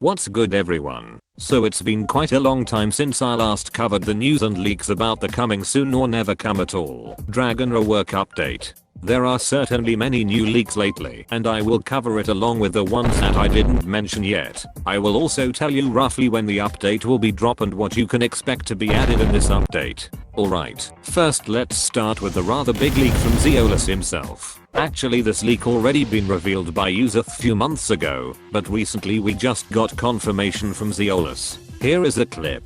What's good everyone? So it's been quite a long time since I last covered the news and leaks about the coming soon or never come at all Dragon Rework update. There are certainly many new leaks lately and I will cover it along with the ones that I didn't mention yet. I will also tell you roughly when the update will be dropped and what you can expect to be added in this update. Alright, first let's start with the rather big leak from Zeolus himself. Actually this leak already been revealed by users a few months ago, but recently we just got confirmation from Zeolus. Here is a clip.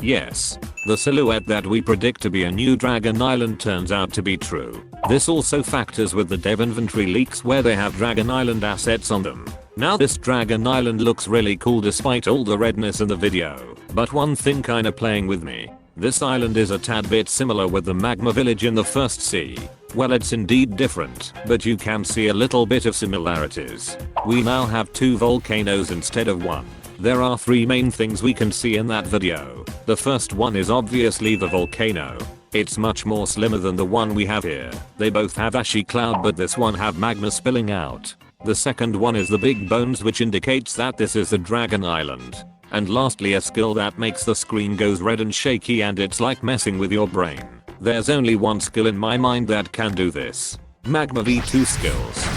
Yes, the silhouette that we predict to be a new Dragon Island turns out to be true. This also factors with the dev inventory leaks where they have Dragon Island assets on them. Now this Dragon Island looks really cool despite all the redness in the video, but one thing kinda playing with me. This island is a tad bit similar with the magma village in the first sea. Well, it's indeed different, but you can see a little bit of similarities. We now have 2 volcanoes instead of 1. There are 3 main things we can see in that video. The first one is obviously the volcano. It's much more slimmer than the one we have here. They both have ashy cloud but this one have magma spilling out. The second one is the big bones which indicates that this is the Dragon Island. And lastly a skill that makes the screen goes red and shaky and it's like messing with your brain. There's only one skill in my mind that can do this. Magma V2 skills.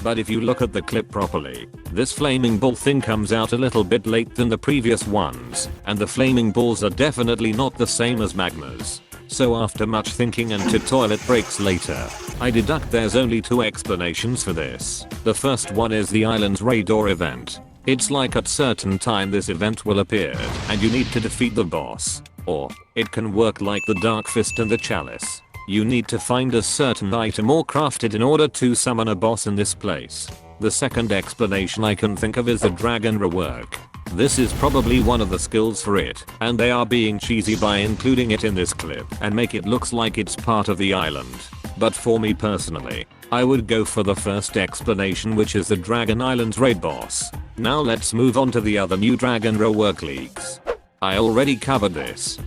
But if you look at the clip properly, this flaming ball thing comes out a little bit late than the previous ones, and the flaming balls are definitely not the same as magmas. So after much thinking and 2 toilet breaks later, I deduct there's only 2 explanations for this. The first one is the island's radar event. It's like at certain time this event will appear, and you need to defeat the boss. Or, it can work like the Dark Fist and the Chalice. You need to find a certain item or craft it in order to summon a boss in this place. The second explanation I can think of is the Dragon Rework. This is probably one of the skills for it, and they are being cheesy by including it in this clip and make it looks like it's part of the island. But for me personally, I would go for the first explanation, which is the Dragon Island's raid boss. Now let's move on to the other new Dragon Rework leaks. I already covered this,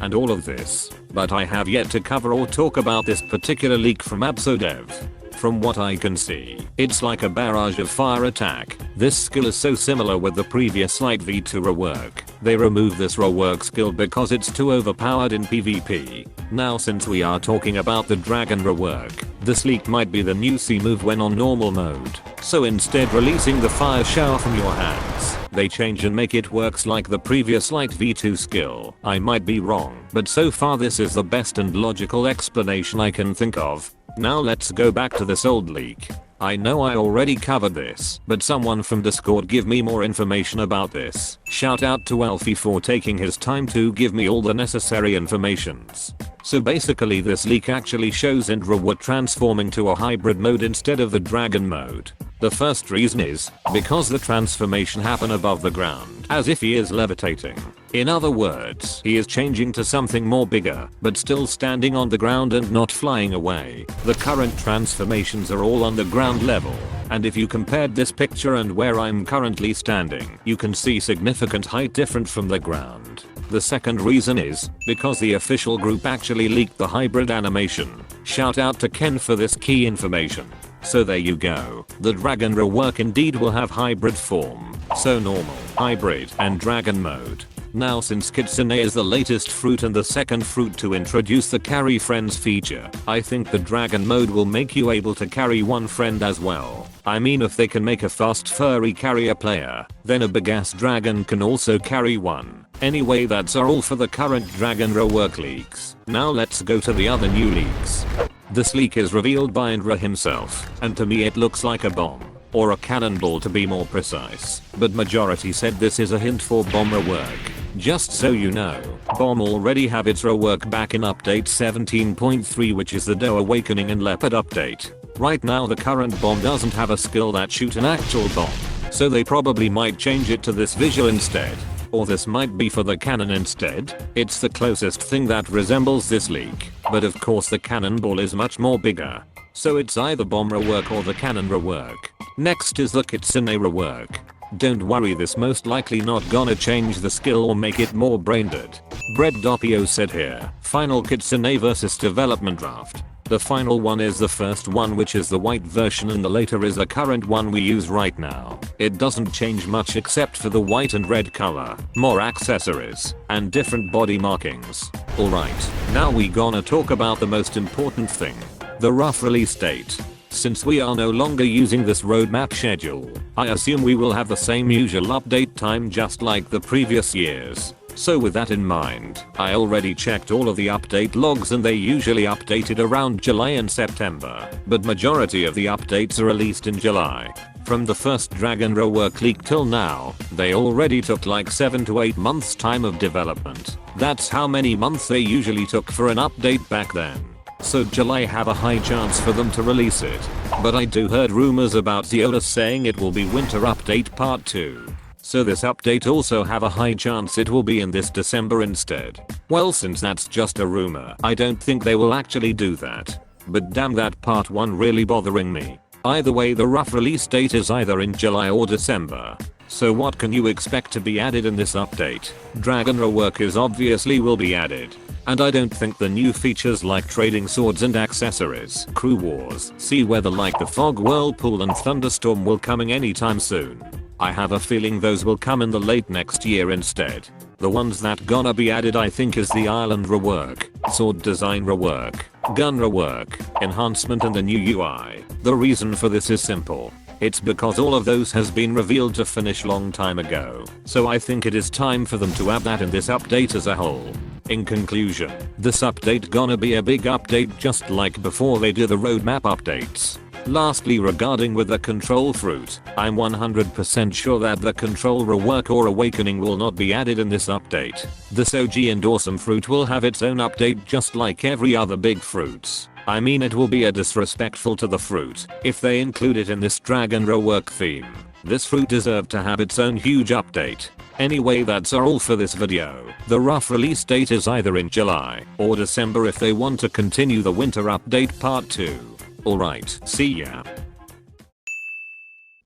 and all of this, but I have yet to cover or talk about this particular leak from AbsoDev. From what I can see, it's like a barrage of fire attack. This skill is so similar with the previous Light V2 rework. They removed this rework skill because it's too overpowered in PvP. Now since we are talking about the Dragon Rework, this leak might be the new C move when on normal mode. So instead releasing the fire shower from your hands, they change and make it works like the previous Light V2 skill. I might be wrong, but so far this is the best and logical explanation I can think of. Now let's go back to this old leak. I know I already covered this, but someone from Discord give me more information about this. Shout out to Alfie for taking his time to give me all the necessary informations. So basically this leak actually shows Rework transforming to a hybrid mode instead of the dragon mode. The first reason is because the transformation happen above the ground, as if he is levitating. In other words, he is changing to something more bigger, but still standing on the ground and not flying away. The current transformations are all on the ground level, and if you compared this picture and where I'm currently standing, you can see significant height different from the ground. The second reason is because the official group actually leaked the hybrid animation. Shout out to Ken for this key information. So there you go. The Dragon Rework indeed will have hybrid form. So normal, hybrid, and dragon mode. Now since Kitune is the latest fruit and the second fruit to introduce the carry friends feature, I think the dragon mode will make you able to carry one friend as well. I mean if they can make a fast furry carrier player, then a big ass dragon can also carry one. Anyway, that's all for the current Dragon Rework leaks. Now let's go to the other new leaks. This leak is revealed by Indra himself, and to me it looks like a bomb. Or a cannonball to be more precise, but majority said this is a hint for bomb rework. Just so you know, bomb already have its rework back in update 17.3, which is the Doe Awakening and Leopard update. Right now the current bomb doesn't have a skill that shoot an actual bomb, so they probably might change it to this visual instead. Or this might be for the cannon instead. It's the closest thing that resembles this leak, but of course the cannonball is much more bigger. So it's either bomb rework or the cannon rework. Next is the Kitune rework. Don't worry, this most likely not gonna change the skill or make it more brain dead. Bread.io said here, final Kitune versus development draft. The final one is the first one, which is the white version, and the later is the current one we use right now. It doesn't change much except for the white and red color, more accessories, and different body markings. Alright, now we gonna talk about the most important thing. The rough release date. Since we are no longer using this roadmap schedule, I assume we will have the same usual update time just like the previous years. So with that in mind, I already checked all of the update logs and they usually updated around July and September, but majority of the updates are released in July. From the first Dragon Rework leak till now, they already took like 7 to 8 months time of development. That's how many months they usually took for an update back then. So July have a high chance for them to release it. But I do heard rumors about Ziola saying it will be winter update part 2. So this update also have a high chance it will be in this December instead. Well, since that's just a rumor, I don't think they will actually do that. But damn, that part 1 really bothering me. Either way, the rough release date is either in July or December. So what can you expect to be added in this update? Dragon Rework is obviously will be added. And I don't think the new features like trading swords and accessories, crew wars, sea weather like the fog whirlpool and thunderstorm will coming anytime soon. I have a feeling those will come in the late next year instead. The ones that gonna be added I think is the island rework, sword design rework, gun rework, enhancement and the new UI. The reason for this is simple. It's because all of those has been revealed to finish long time ago. So I think it is time for them to add that in this update as a whole. In conclusion, this update gonna be a big update just like before they do the roadmap updates. Lastly, regarding with the control fruit, I'm 100% sure that the control rework or awakening will not be added in this update. This OG and awesome fruit will have its own update just like every other big fruits. I mean, it will be a disrespectful to the fruit if they include it in this Dragon Rework theme. This fruit deserved to have its own huge update. Anyway, that's all for this video. The rough release date is either in July or December if they want to continue the winter update part 2. Alright, see ya.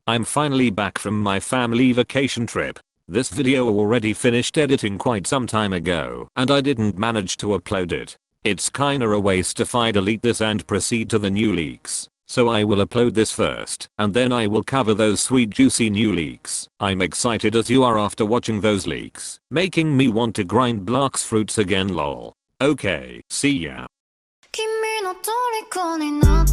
I'm finally back from my family vacation trip. This video already finished editing quite some time ago and I didn't manage to upload it. It's kinda a waste if I delete this and proceed to the new leaks. So I will upload this first and then I will cover those sweet juicy new leaks. I'm excited as you are after watching those leaks, making me want to grind Blox fruits again, lol. Okay, see ya. 君の虜になって